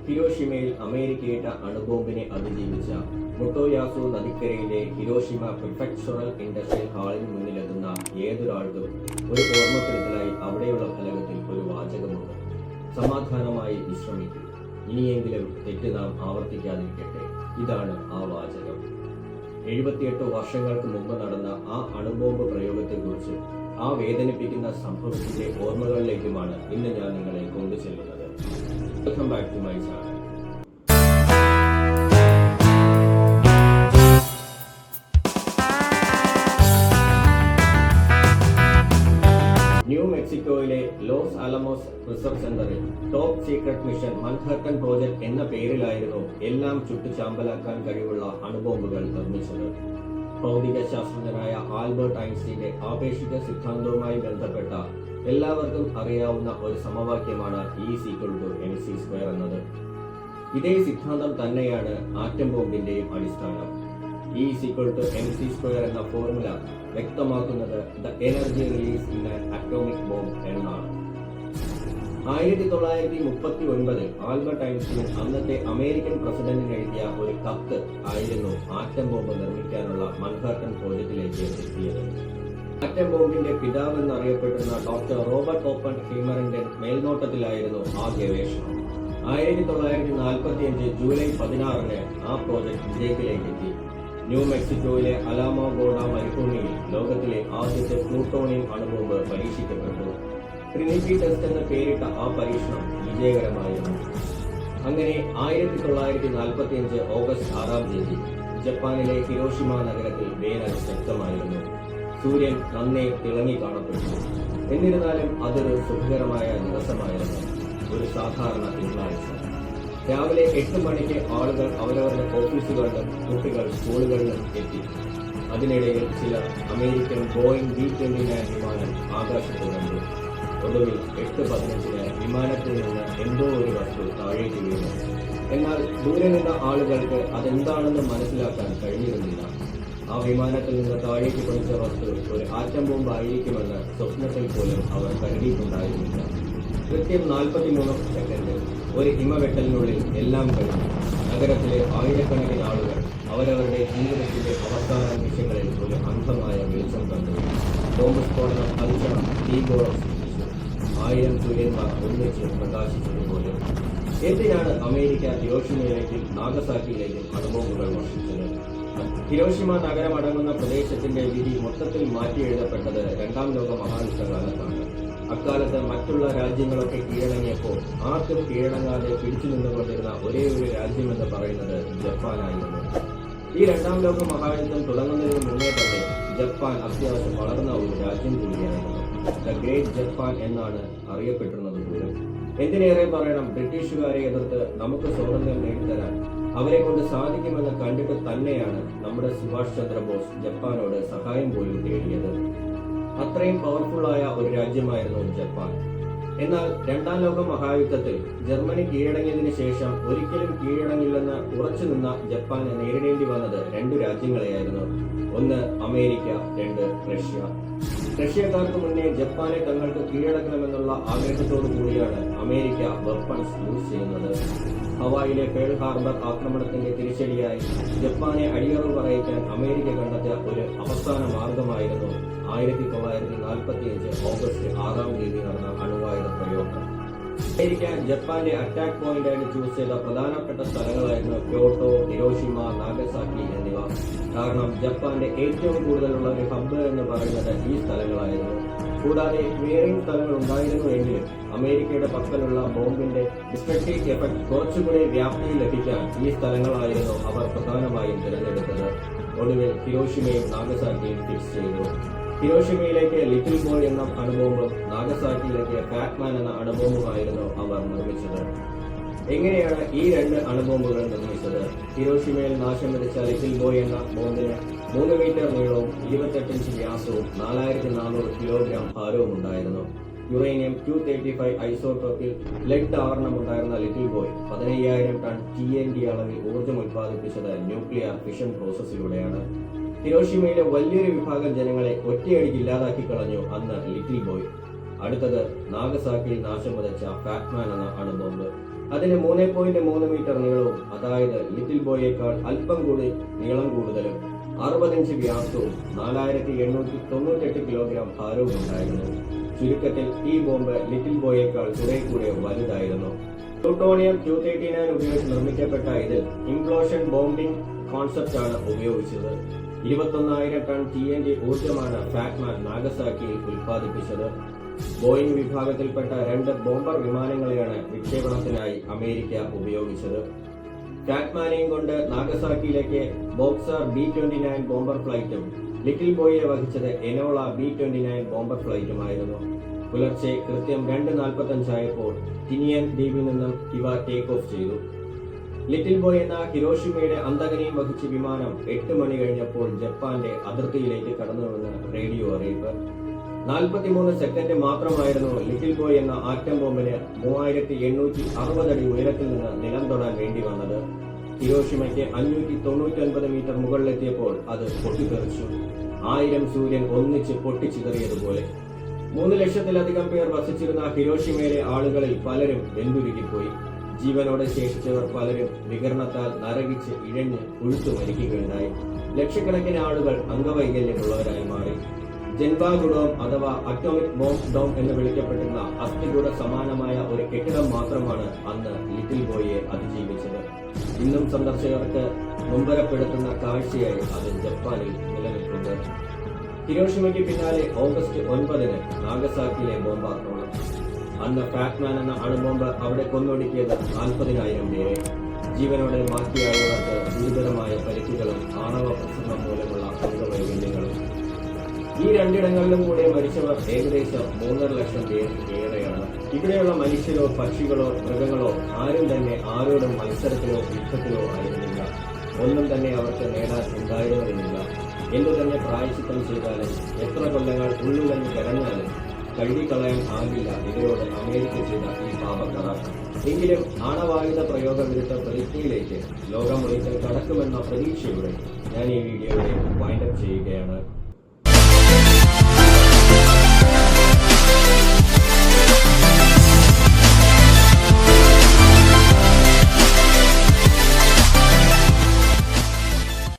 ഹിരോഷിമയിൽ അമേരിക്കയിട്ട അണുബോംബിനെ അതിജീവിച്ച മൊട്ടോയാസു നദിക്കരയിലെ Hiroshima prefectural industrial ഹാളിന് മുന്നിലെത്തുന്ന ഏതൊരാൾക്കും ഒരു ഓർമ്മപ്പെടുത്തലായി അവിടെയുള്ള ഫലകത്തിൽ ഒരു വാചകമുണ്ട്: സമാധാനമായി വിശ്രമിക്കൂ, ഇനിയെങ്കിലും തെറ്റ് നാം ആവർത്തിക്കാതിരിക്കട്ടെ. ഇതാണ് ആ വാചകം. 78 വർഷങ്ങൾക്ക് മുമ്പ് നടന്ന ആ അണുബോംബ് പ്രയോഗത്തെക്കുറിച്ച്, ആ വേദനിപ്പിക്കുന്ന സംഭവത്തിന്റെ ഓർമ്മകളിലേക്കുമാണ് ഇന്ന് ഞാൻ നിങ്ങളെ കൊണ്ടുചെല്ലുന്നത്. Welcome back to my channel. New മെക്സിക്കോയിലെ ലോസ് ആലമോസ് റിസർച്ച് സെന്ററിൽ top secret mission Manhattan project എന്ന പേരിലായിരുന്നു എല്ലാം ചുട്ടുചാമ്പലാക്കാൻ കഴിവുള്ള അണുബോംബുകൾ നിർമ്മിച്ചത്. ഭൗതിക ശാസ്ത്രജ്ഞനായ ആൽബർട്ട് ഐൻസ്റ്റീന്റെ ആപേക്ഷിക സിദ്ധാന്തവുമായി ബന്ധപ്പെട്ട എല്ലാവർക്കും അറിയാവുന്ന ഒരു സമവാക്യമാണ് E=mc² എന്നത്. ഇതേ സിദ്ധാന്തം തന്നെയാണ് ആറ്റം ബോംബിന്റെയും അടിസ്ഥാനം. E=mc² എന്ന ഫോർമുല വ്യക്തമാക്കുന്നത് the energy release in an atomic bomb എന്നാണ്. 1939 ആൽബർട്ട് ഐൻസ്റ്റീൻ അന്നത്തെ അമേരിക്കൻ പ്രസിഡന്റിന് എഴുതിയ ഒരു കത്ത് ആയിരുന്നു ആറ്റം ബോംബ് നിർമ്മിക്കാനുള്ള മൻഹട്ടൻ പ്രോജക്റ്റിലേക്ക് എത്തിയത്. ആറ്റം ബോംബിന്റെ പിതാവ് എന്നറിയപ്പെട്ടിരുന്ന ഡോക്ടർ റോബർട്ട് ഓപ്പൺ ഹീമറിന്റെ മേൽനോട്ടത്തിലായിരുന്നു ആ ഗവേഷണം. 1945 ജൂലൈ 16 ആ പ്രോജക്ട് വിജയത്തിലേക്ക് എത്തി. ന്യൂ മെക്സിക്കോയിലെ അലാമോഗോഡ മരുഭൂമിയിൽ ലോകത്തിലെ ആദ്യത്തെ പ്ലൂട്ടോണിയം അണുബോംബ് പരീക്ഷിക്കപ്പെട്ടു. ട്രിനിറ്റി ടെസ്റ്റ് എന്ന് പേരിട്ട ആ പരീക്ഷണം വിജയകരമായിരുന്നു. അങ്ങനെ 1945 ഓഗസ്റ്റ് 6 ജപ്പാനിലെ ഹിരോഷിമ നഗരത്തിൽ വേനൽ ശക്തമായിരുന്നു. സൂര്യൻ നന്നേ തിളങ്ങി കാണപ്പെട്ടു. എന്നിരുന്നാലും അതൊരു സുഖകരമായ ദിവസമായിരുന്നു. ഒരു സാധാരണ തിങ്കളാഴ്ച രാവിലെ 8 മണിക്ക് ആളുകൾ അവരവരുടെ ഓഫീസുകളിലും കുട്ടികൾ സ്കൂളുകളിലും എത്തി. അതിനിടയിൽ ചിലർ അമേരിക്കൻ ബോയിംഗ് B-29 വിമാനം ആകാശത്ത് കണ്ടു. ഒടുവിൽ 8:15 വിമാനത്തിൽ നിന്ന് എന്തോ ഒരു വസ്തു താഴേക്ക് വീണു. എന്നാൽ ദൂരെ നിന്ന ആളുകൾക്ക് അതെന്താണെന്ന് മനസ്സിലാക്കാൻ കഴിഞ്ഞിരുന്നില്ല. ആ വിമാനത്തിൽ നിന്ന് താഴേക്ക് പതിച്ച വസ്തു ഒരു ആറ്റം ബോംബ് ആയിരിക്കുമെന്ന് സ്വപ്നത്തിൽ പോലും അവർ കരുതിയിട്ടുണ്ടായിരുന്നില്ല. കൃത്യം 43 സെക്കൻഡ് ഒരു ഹിമവെട്ടലിനുള്ളിൽ എല്ലാം കഴിഞ്ഞു. നഗരത്തിലെ ആയിരക്കണക്കിന് ആളുകൾ അവരവരുടെ ജീവിതത്തിന്റെ അവസാന നിമിഷങ്ങളിൽ ഒരു അന്ധമായ വെളിച്ചം കണ്ടു. ബോംബ് സ്ഫോടനം തൽക്ഷണം തീഗോളം സൃഷ്ടിച്ചു. 1000 സൂര്യന്മാർ ഒന്നിച്ച് പ്രകാശിച്ചതുപോലെ. എന്തിനാണ് അമേരിക്ക ഹിരോഷിമയിലേക്കും നാഗസാക്കിയിലേക്കും അണുബോംബുകൾ വർഷിച്ചത്? ഹിരോഷിമ നഗരം അടങ്ങുന്ന പ്രദേശത്തിന്റെ വിധി മൊത്തത്തിൽ മാറ്റിയെഴുതപ്പെട്ടത് 2ാം ലോക മഹായുദ്ധകാലത്താണ്. അക്കാലത്ത് മറ്റുള്ള രാജ്യങ്ങളൊക്കെ കീഴടങ്ങിയപ്പോൾ ആർക്കും കീഴടങ്ങാതെ പിടിച്ചു നിന്നുകൊണ്ടിരുന്ന ഒരേ ഒരു രാജ്യമെന്ന് പറയുന്നത് ജപ്പാനായിരുന്നു. ഈ 2ാം ലോക മഹായുദ്ധം തുടങ്ങുന്നതിന് മുന്നേ തന്നെ ജപ്പാൻ അത്യാവശ്യം വളർന്ന ഒരു രാജ്യം കൂടിയായിരുന്നു. ദ ഗ്രേറ്റ് ജപ്പാൻ എന്നാണ് അറിയപ്പെട്ടിരുന്നത് പോലും. എന്തിനേറെ പറയണം, ബ്രിട്ടീഷുകാരെ എതിർത്ത് നമുക്ക് സ്വാതന്ത്ര്യം നേടിത്തരാൻ അവരെ കൊണ്ട് സാധിക്കുമെന്ന് കണ്ടിട്ട് തന്നെയാണ് നമ്മുടെ സുഭാഷ് ചന്ദ്രബോസ് ജപ്പാനോട് സഹായം പോലും തേടിയത്. അത്രയും പവർഫുള്ളായ ഒരു രാജ്യമായിരുന്നു ജപ്പാൻ. എന്നാൽ 2ാം ലോക മഹായുദ്ധത്തിൽ ജർമ്മനി കീഴടങ്ങിയതിനു ശേഷം ഒരിക്കലും കീഴടങ്ങില്ലെന്ന് ഉറച്ചു നിന്ന ജപ്പാന് നേരിടേണ്ടി വന്നത് 2 രാജ്യങ്ങളെയായിരുന്നു. ഒന്ന് അമേരിക്ക, 2 റഷ്യ. റഷ്യക്കാർക്ക് മുന്നേ ജപ്പാനെ തങ്ങൾക്ക് കീഴടക്കണമെന്നുള്ള ആഗ്രഹത്തോടു കൂടിയാണ് അമേരിക്ക വെപ്പൺസ് യൂസ് ചെയ്യുന്നത്. ഹവായിലെ പേൾ ഹാർബർ ആക്രമണത്തിന്റെ തിരിച്ചടിയായി ജപ്പാനെ അടിയറവ് പറയിക്കാൻ അമേരിക്ക കണ്ടെത്തിയ ഒരു അവസാന മാർഗമായിരുന്നു 1945 ഓഗസ്റ്റ് 6 നടന്ന അണുവായുധ പ്രയോഗം. അമേരിക്ക ജപ്പാന്റെ അറ്റാക്ക് പോയിന്റായിട്ട് ചൂസ് ചെയ്ത പ്രധാനപ്പെട്ട സ്ഥലങ്ങളായിരുന്നു ക്യോട്ടോ, ഹിരോഷിമ, നാഗസാക്കി എന്നിവ. കാരണം ജപ്പാന്റെ ഏറ്റവും കൂടുതലുള്ള ഒരു ഹബ്ബ് എന്ന് പറയുന്നത് ഈ സ്ഥലങ്ങളായിരുന്നു. കൂടാതെ വേറെയും സ്ഥലങ്ങൾ ഉണ്ടായിരുന്നു എങ്കിലും അമേരിക്കയുടെ പക്കലുള്ള ബോംബിന്റെ ഡിസ്ട്രക്റ്റീവ് എഫക്ട് കുറച്ചുകൂടി വ്യാപ്തി ലഭിക്കാൻ ഈ സ്ഥലങ്ങളായിരുന്നു അവർ പ്രധാനമായും തിരഞ്ഞെടുത്തത്. ഒടുവിൽ ഹിരോഷിമയും നാഗസാക്കിയും ഫിക്സ് ചെയ്തു. ഹിരോഷിമയിലേക്ക് ലിറ്റിൽ ബോയ് എന്ന അണുബോംബും നാഗസാക്കിയിലേക്ക് ഫാറ്റ്മാൻ എന്ന അണുബോംബുമായിരുന്നു അവർ നിർമ്മിച്ചത്. എങ്ങനെയാണ് ഈ 2 അണുബോംബുകൾ നിർമ്മിച്ചത്? ഹിരോഷിമയിൽ നാശം വിതച്ച ലിറ്റിൽ ബോയ് എന്ന ബോംബിന് 3 മീറ്റർ നീളവും 28 ഇഞ്ച് വ്യാസവും 4400 കിലോഗ്രാം ഭാരവും ഉണ്ടായിരുന്നു. യുറേനിയം 235 ഐസോട്ടോപ്പിൽ ലെഡ് ആവരണമുണ്ടായിരുന്ന ലിറ്റിൽ ബോയ് 15000 ടൺ TNT അളവിൽ ഊർജ്ജം ഉത്പാദിപ്പിച്ചത് ന്യൂക്ലിയർ ഫിഷൻ പ്രോസസ്സിലൂടെയാണ്. ഹിരോഷിമയിലെ വലിയൊരു വിഭാഗം ജനങ്ങളെ ഒറ്റയടിക്ക് ഇല്ലാതാക്കി കളഞ്ഞു അന്ന് ലിറ്റിൽ ബോയ്. അടുത്തത് നാഗസാക്കിയിൽ നാശം വിതച്ച ഫാറ്റ്മാൻ എന്ന അണുബോംബ്. അതിന് 3.3 മീറ്റർ നീളവും, അതായത് ലിറ്റിൽ ബോയേക്കാൾ അല്പം കൂടി നീളം കൂടുതലും, 60 ഇഞ്ച് വ്യാസവും, 4898 കിലോഗ്രാം ഭാരവും ഉണ്ടായിരുന്നു. ചുരുക്കത്തിൽ ഈ ബോംബ് ലിറ്റിൽ ബോയേക്കാൾ കുറെ കൂടെ വലുതായിരുന്നു. പ്ലൂട്ടോണിയം 239 ഉപയോഗിച്ച് നിർമ്മിക്കപ്പെട്ട ഇതിൽ ഇംപ്ലോഷൻ ബോംബിംഗ് കോൺസെപ്റ്റ് ആണ് ഉപയോഗിച്ചത്. 21,000 ടൺ TNT ഊർജ്ജമാണ് ഫാറ്റ്മാൻ നാഗസാക്കിയിൽ ഉൽപ്പാദിപ്പിച്ചത്. ബോയിംഗ് വിഭാഗത്തിൽപ്പെട്ട 2 ബോംബർ വിമാനങ്ങളെയാണ് വിക്ഷേപണത്തിനായി അമേരിക്ക ഉപയോഗിച്ചത്. ഫാറ്റ്മാനെയും കൊണ്ട് നാഗസാക്കിയിലേക്ക് ബോക്സർ B-29 ബോംബർ ഫ്ലൈറ്റും ലിറ്റിൽ ബോയെ വഹിച്ചത് എനോള B-29 ബോംബർ ഫ്ലൈറ്റുമായിരുന്നു. പുലർച്ചെ കൃത്യം 2:45 ആയപ്പോൾ ടിനിയൻ ദ്വീപിൽ നിന്നും ഇവ ടേക്ക് ഓഫ് ചെയ്തു. ലിറ്റിൽ ബോയ് എന്ന ഹിരോഷിമയുടെ അന്തകനെയും വഹിച്ച വിമാനം 8 മണി കഴിഞ്ഞപ്പോൾ ജപ്പാന്റെ അതിർത്തിയിലേക്ക് കടന്നുവെന്ന് റേഡിയോ അറിയിപ്പ്. 43 സെക്കൻഡ് മാത്രമായിരുന്നു ലിറ്റിൽ ബോയ് എന്ന ആറ്റം ബോംബിന് 3860 അടി ഉയരത്തിൽ നിന്ന് നിലം തൊടാൻ വേണ്ടി വന്നത്. ഹിരോഷിമയ്ക്ക് 599 മീറ്റർ മുകളിലെത്തിയപ്പോൾ അത് പൊട്ടിത്തെറിച്ചു. 1000 സൂര്യൻ ഒന്നിച്ച് പൊട്ടിച്ചിതറിയതുപോലെ. 3 ലക്ഷത്തിലധികം പേർ വസിച്ചിരുന്ന ഹിരോഷിമയിലെ ആളുകളിൽ പലരും വെന്തുരുകിപ്പോയി. ജീവനോടെ ശേഷിച്ചവർ പലരും വികരണത്താൽ നരകിച്ച് ഇഴഞ്ഞ് പുഴുത്തു മരിക്കുകയുണ്ടായി. ലക്ഷക്കണക്കിന് ആളുകൾ അംഗവൈകല്യമുള്ളവരായി മാറി. ജൻബാഗ് ഡോം അഥവാ അറ്റോമിക് ബോംബ് ഡോം എന്ന് വിളിക്കപ്പെട്ടിരുന്ന അസ്ഥികൂട സമാനമായ ഒരു കെട്ടിടം മാത്രമാണ് അന്ന് ലിറ്റിൽ ബോയെ അതിജീവിച്ചത്. ഇന്നും സന്ദർശകർക്ക് നൊമ്പരപ്പെടുത്തുന്ന കാഴ്ചയായി അത് ജപ്പാനിൽ നിലനിൽക്കുന്നത്. ഹിരോഷിമയ്ക്ക് പിന്നാലെ ഓഗസ്റ്റ് 9 നാഗസാക്കിയിലെ ബോംബാക്രമണം. അന്ന് ഫാറ്റ്മാൻ എന്ന അണുബോംബ് അവിടെ കൊന്നൊടുക്കിയത് 40,000 പേരെ. ജീവനോടെ ബാക്കിയായവർക്ക് ഗുരുതരമായ പരിക്കുകളും ആണവ പ്രസരണം മൂലമുള്ള അംഗവൈകല്യങ്ങളും. ഈ 2 ഇടങ്ങളിലും കൂടെ മരിച്ചവർ ഏകദേശം 3.5 ലക്ഷം പേർ ഏറെയാണ്. ഇവിടെയുള്ള മനുഷ്യരോ പക്ഷികളോ മൃഗങ്ങളോ ആരും തന്നെ ആരോടും മത്സരത്തിലോ യുദ്ധത്തിലോ ആയിരുന്നില്ല. ഒന്നും തന്നെ അവർക്ക് നേടാൻ ഉണ്ടായിരുന്നില്ല. എന്തു തന്നെ പ്രായശ്ചിത്തം ചെയ്താലും എത്ര കൊല്ലങ്ങൾ ഉള്ളുകഞ്ഞ് കരഞ്ഞാലും കഴുകിക്കളയാൻ ആകില്ല ഇവരോട് അമേരിക്ക ചെയ്ത ഈ പാപക്കറ. എങ്കിലും ആണവായുധ പ്രയോഗ വിരുദ്ധ പ്രതിജ്ഞയിലേക്ക് ലോകം ഒരിക്കൽ കടക്കുമെന്ന പ്രതീക്ഷയോടെ ഞാൻ ഈ വീഡിയോയെ വൈൻഡപ്പ് ചെയ്യുകയാണ്.